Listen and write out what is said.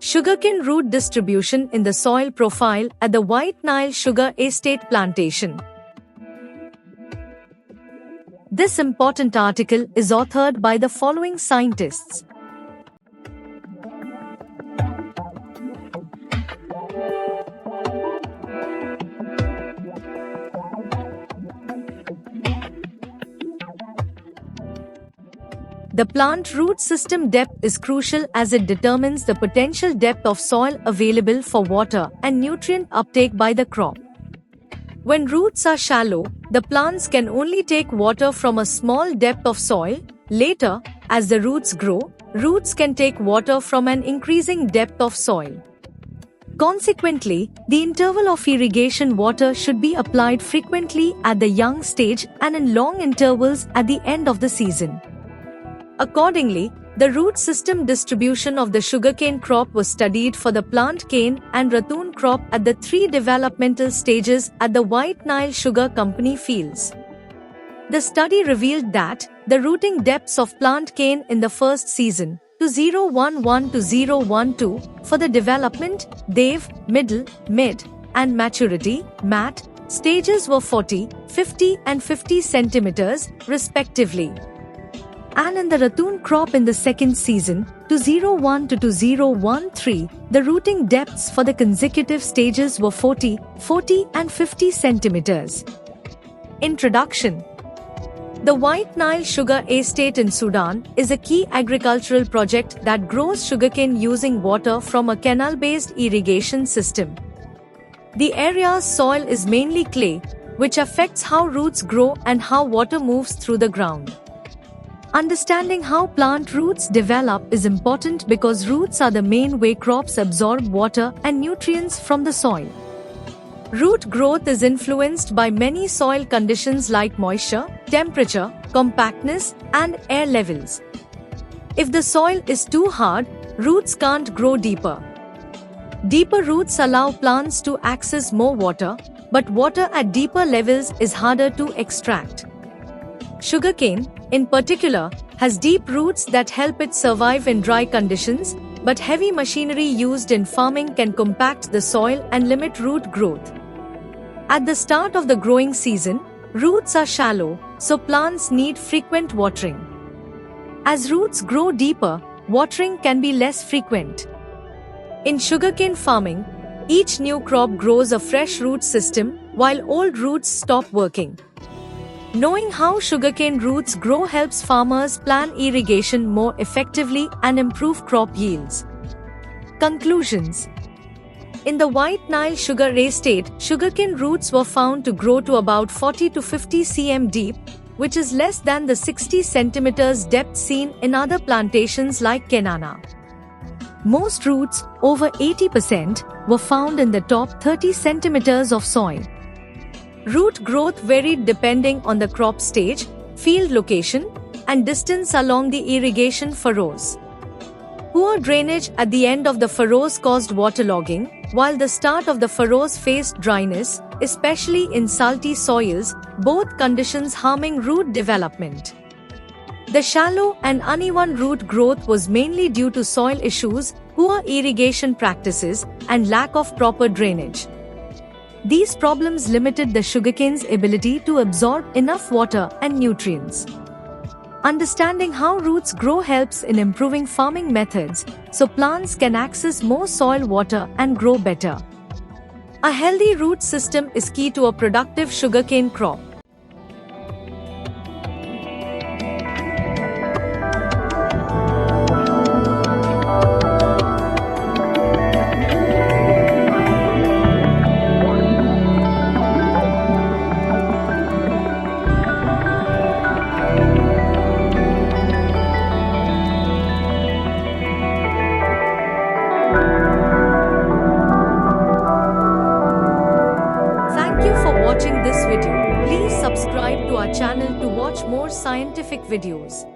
Sugarcane root distribution in the soil profile at the White Nile Sugar Estate Plantation. This important article is authored by the following scientists. The plant root system depth is crucial as it determines the potential depth of soil available for water and nutrient uptake by the crop. When roots are shallow, the plants can only take water from a small depth of soil. Later, as the roots grow, roots can take water from an increasing depth of soil. Consequently, the interval of irrigation water should be applied frequently at the young stage and in long intervals at the end of the season. Accordingly, the root system distribution of the sugarcane crop was studied for the plant cane and ratoon crop at the 3 developmental stages at the White Nile Sugar Company fields. The study revealed that the rooting depths of plant cane in the first season, 2011 to 012, for the development, DEV, middle, mid, and maturity, MAT, stages were 40, 50 and 50 centimeters, respectively. And in the ratoon crop in the second season, 2001 to 2013, the rooting depths for the consecutive stages were 40, 40 and 50 centimeters. Introduction. The White Nile Sugar Estate in Sudan is a key agricultural project that grows sugarcane using water from a canal-based irrigation system. The area's soil is mainly clay, which affects how roots grow and how water moves through the ground. Understanding how plant roots develop is important because roots are the main way crops absorb water and nutrients from the soil. Root growth is influenced by many soil conditions like moisture, temperature, compactness, and air levels. If the soil is too hard, roots can't grow deeper. Deeper roots allow plants to access more water, but water at deeper levels is harder to extract. Sugarcane, in particular, has deep roots that help it survive in dry conditions, but heavy machinery used in farming can compact the soil and limit root growth. At the start of the growing season, roots are shallow, so plants need frequent watering. As roots grow deeper, watering can be less frequent. In sugarcane farming, each new crop grows a fresh root system, while old roots stop working. Knowing how sugarcane roots grow helps farmers plan irrigation more effectively and improve crop yields. Conclusions. In the White Nile Sugar Estate, sugarcane roots were found to grow to about 40 to 50 cm deep, which is less than the 60 cm depth seen in other plantations like Kenana. Most roots, over 80%, were found in the top 30 cm of soil. Root growth varied depending on the crop stage, field location, and distance along the irrigation furrows. Poor drainage at the end of the furrows caused waterlogging, while the start of the furrows faced dryness, especially in salty soils, both conditions harming root development. The shallow and uneven root growth was mainly due to soil issues, poor irrigation practices, and lack of proper drainage. These problems limited the sugarcane's ability to absorb enough water and nutrients. Understanding how roots grow helps in improving farming methods, so plants can access more soil water and grow better. A healthy root system is key to a productive sugarcane crop. Watching this video, please subscribe to our channel to watch more scientific videos.